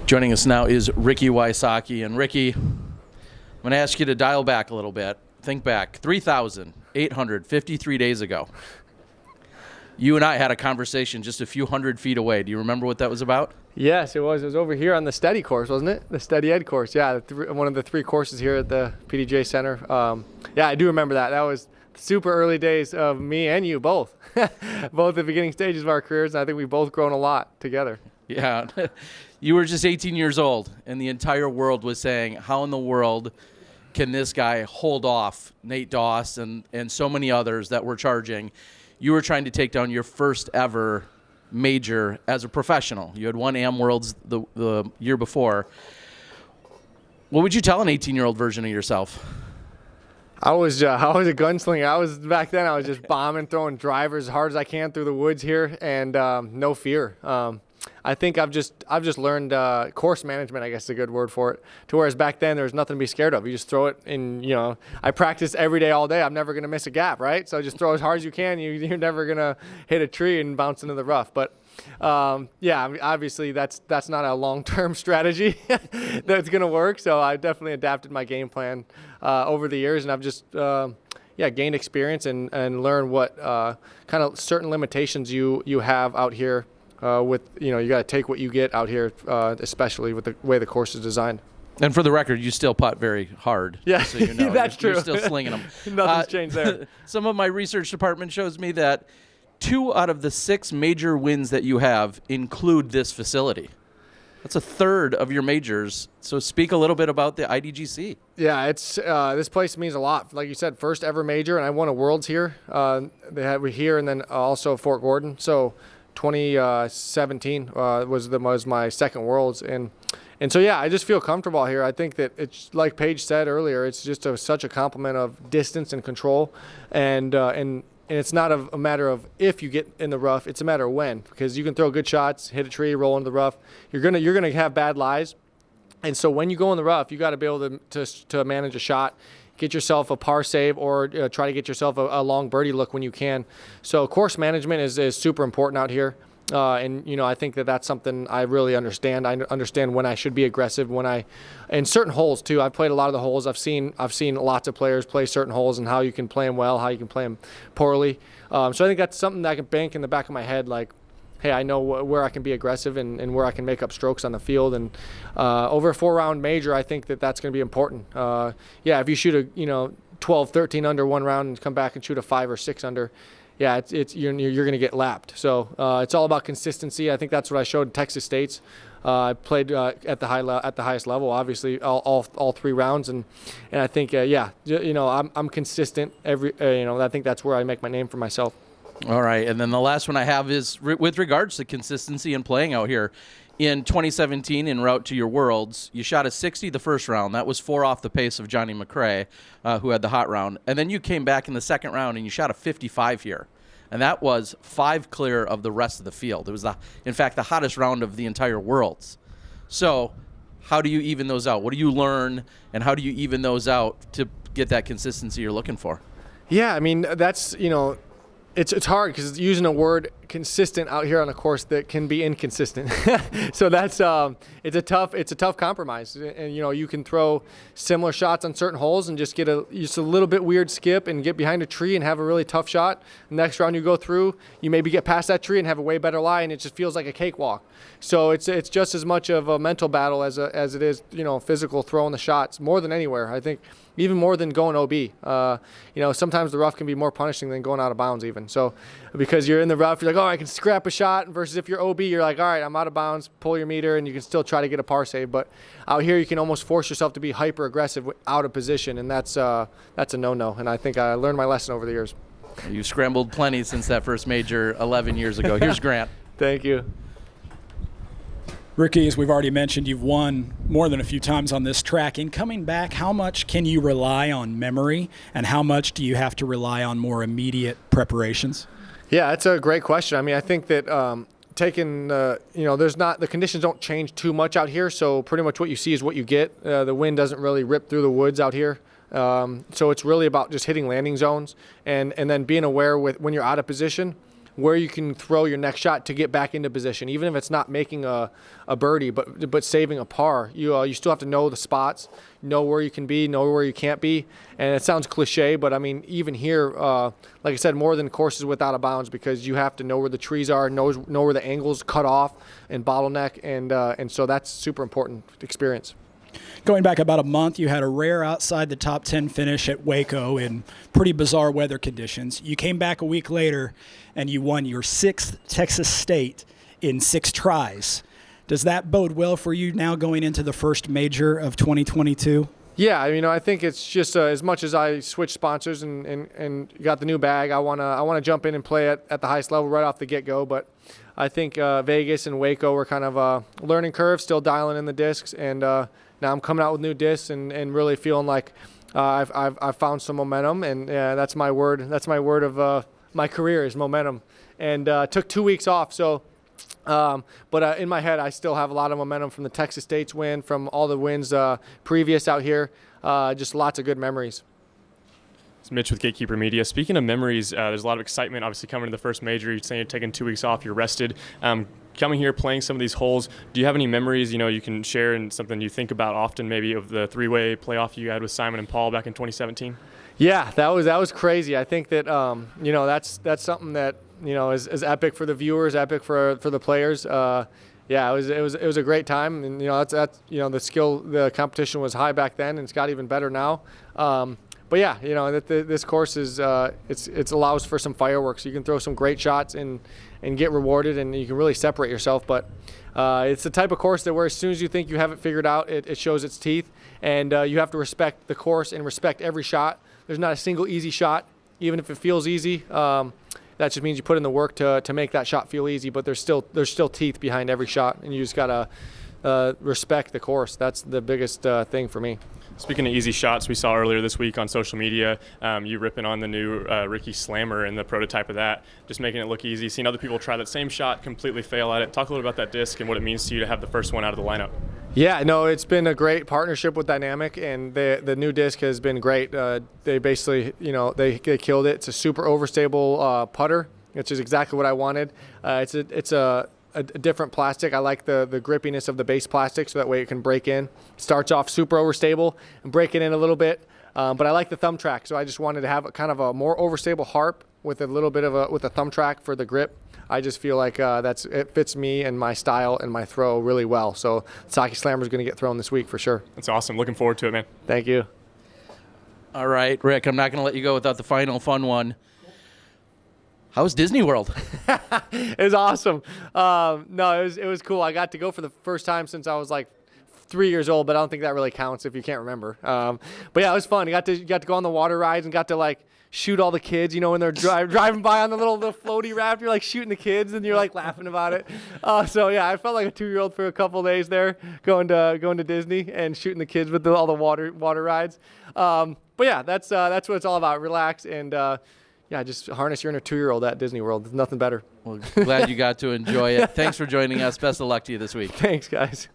Joining us now is Ricky Wysocki. And Ricky, I'm going to ask you to dial back a little bit. Think back 3,853 days ago. You and I had a conversation just a few hundred feet away. Do you remember what that was about? Yes, it was. It was over here on the steady course, wasn't it? The steady ed course. Yeah, one of the three courses here at the PDJ Center. Yeah, I do remember that. That was super early days of me and you both. Both the beginning stages of our careers, and I think we've both grown a lot together. Yeah. You were just 18 years old, and the entire world was saying, how in the world can this guy hold off Nate Doss and so many others that were charging? You were trying to take down your first ever major as a professional. You had won Am Worlds the year before. What would you tell an 18-year-old version of yourself? I was a gunslinger. Back then I was just bombing, throwing drivers as hard as I can through the woods here, and no fear. I think I've just learned course management, I guess is a good word for it, to whereas back then there was nothing to be scared of. You just throw it, and I practice every day, all day. I'm never going to miss a gap, right? So just throw as hard as you can. You're never going to hit a tree and bounce into the rough. But yeah, obviously that's not a long-term strategy that's going to work. So I definitely adapted my game plan over the years, and I've just gained experience and learned what kind of certain limitations you have out here. You got to take what you get out here, especially with the way the course is designed. And for the record, you still putt very hard. Yeah, so you know. That's true. You're still slinging them. Nothing's changed there. Some of my research department shows me that 2 out of the 6 major wins that you have include this facility. That's a third of your majors. So speak a little bit about the IDGC. Yeah, it's this place means a lot. Like you said, first ever major, and I won a Worlds here. They had me here, and then also Fort Gordon. So 2017 was my second Worlds, and so yeah, I just feel comfortable here. I think that it's like Paige said earlier, it's just such a complement of distance and control, and it's not a matter of if you get in the rough, it's a matter of when, because you can throw good shots, hit a tree, roll into the rough. You're gonna have bad lies, and so when you go in the rough, you got to be able to manage a shot. Get yourself a par save, or try to get yourself a long birdie look when you can. So course management is super important out here. And I think that's something I really understand. I understand when I should be aggressive, and certain holes too. I've played a lot of the holes. I've seen lots of players play certain holes and how you can play them well, how you can play them poorly. So I think that's something that I can bank in the back of my head, like, hey, I know where I can be aggressive and where I can make up strokes on the field. And over a 4-round major, I think that's going to be important. If you shoot a 12, 13 under one round and come back and shoot a 5 or 6 under, yeah, you're going to get lapped. So it's all about consistency. I think that's what I showed Texas State's. I played at the highest level, obviously, all 3 rounds, and I think I'm consistent I think that's where I make my name for myself. All right, and then the last one I have is with regards to consistency and playing out here. In 2017, en route to your Worlds, you shot a 60 the first round. That was 4 off the pace of Johnny McRae, who had the hot round. And then you came back in the second round and you shot a 55 here. And that was 5 clear of the rest of the field. It was, in fact, the hottest round of the entire Worlds. So how do you even those out? What do you learn, and how do you even those out to get that consistency you're looking for? Yeah, I mean, that's, it's hard because using a word consistent out here on a course that can be inconsistent. So that's it's a tough compromise. And you can throw similar shots on certain holes and just get a little bit weird skip and get behind a tree and have a really tough shot. Next round you go through, you maybe get past that tree and have a way better lie, and it just feels like a cakewalk. So it's just as much of a mental battle as it is physical, throwing the shots more than anywhere. I think even more than going OB. Sometimes the rough can be more punishing than going out of bounds even. So because you're in the rough, you're like, oh, I can scrap a shot, versus if you're OB, you're like, all right, I'm out of bounds, pull your meter, and you can still try to get a par save. But out here, you can almost force yourself to be hyper aggressive out of position, and that's a no-no. And I think I learned my lesson over the years. You scrambled plenty since that first major 11 years ago. Here's Grant. Thank you. Ricky, as we've already mentioned, you've won more than a few times on this track. In coming back, how much can you rely on memory, and how much do you have to rely on more immediate preparations? Yeah, that's a great question. I mean, I think that the conditions don't change too much out here, so pretty much what you see is what you get. The wind doesn't really rip through the woods out here. So it's really about just hitting landing zones and then being aware with when you're out of position, where you can throw your next shot to get back into position, even if it's not making a birdie, but saving a par. You still have to know the spots, know where you can be, know where you can't be. And it sounds cliche, but I mean, even here, like I said, more than courses without a bounds, because you have to know where the trees are, know where the angles cut off and bottleneck, and so that's super important experience. Going back about a month, you had a rare outside the top 10 finish at Waco in pretty bizarre weather conditions. You came back a week later and you won your 6th Texas State in 6 tries. Does that bode well for you now going into the first major of 2022? Yeah, I think it's just as much as I switched sponsors and got the new bag, I wanna jump in and play at the highest level right off the get-go. But I think Vegas and Waco were kind of a learning curve, still dialing in the discs, and now I'm coming out with new discs and really feeling like I've found some momentum, and that's my word. That's my word of my career is momentum. And took 2 weeks off, so. But in my head, I still have a lot of momentum from the Texas State's win, from all the wins previous out here. Just lots of good memories. It's Mitch with Gatekeeper Media. Speaking of memories, there's a lot of excitement obviously coming to the first major. You're saying you're taking 2 weeks off, you're rested. Coming here, playing some of these holes, do you have any memories you can share and something you think about often, maybe of the 3-way playoff you had with Simon and Paul back in 2017? Yeah, that was crazy. I think that that's something that is epic for the viewers, epic for the players. Yeah, it was a great time, and the competition was high back then, and it's got even better now. But yeah, this course is it allows for some fireworks. You can throw some great shots and get rewarded, and you can really separate yourself. But it's the type of course that where as soon as you think you have it figured out, it shows its teeth, and you have to respect the course and respect every shot. There's not a single easy shot, even if it feels easy. That just means you put in the work to make that shot feel easy. But there's still teeth behind every shot, and you just gotta respect the course. That's the biggest thing for me. Speaking of easy shots, we saw earlier this week on social media, you ripping on the new Ricky Slammer and the prototype of that, just making it look easy. Seeing other people try that same shot, completely fail at it. Talk a little about that disc and what it means to you to have the first one out of the lineup. Yeah, no, it's been a great partnership with Dynamic, and the new disc has been great. They basically, they killed it. It's a super overstable putter, which is exactly what I wanted. It's a different plastic. I like the grippiness of the base plastic, so that way it can break in. Starts off super overstable and break it in a little bit, but I like the thumb track, so I just wanted to have kind of a more overstable harp with a little bit of with a thumb track for the grip. I just feel like it fits me and my style and my throw really well. So Wysocki Slammer is going to get thrown this week for sure. That's awesome. Looking forward to it, man. Thank you. All right, Rick, I'm not going to let you go without the final fun one. How was Disney World? It was awesome. No, it was cool. I got to go for the first time since I was like 3 years old, but I don't think that really counts if you can't remember. But yeah, it was fun. You got to go on the water rides and got to shoot all the kids, when they're driving by on the little floaty raft. You're shooting the kids and you're laughing about it. So yeah, I felt like a 2-year-old for a couple of days there, going to Disney and shooting the kids with all the water rides. But yeah, that's what it's all about. Relax and just harness your inner 2-year-old at Disney World. There's nothing better. Well, glad you got to enjoy it. Thanks for joining us. Best of luck to you this week. Thanks, guys.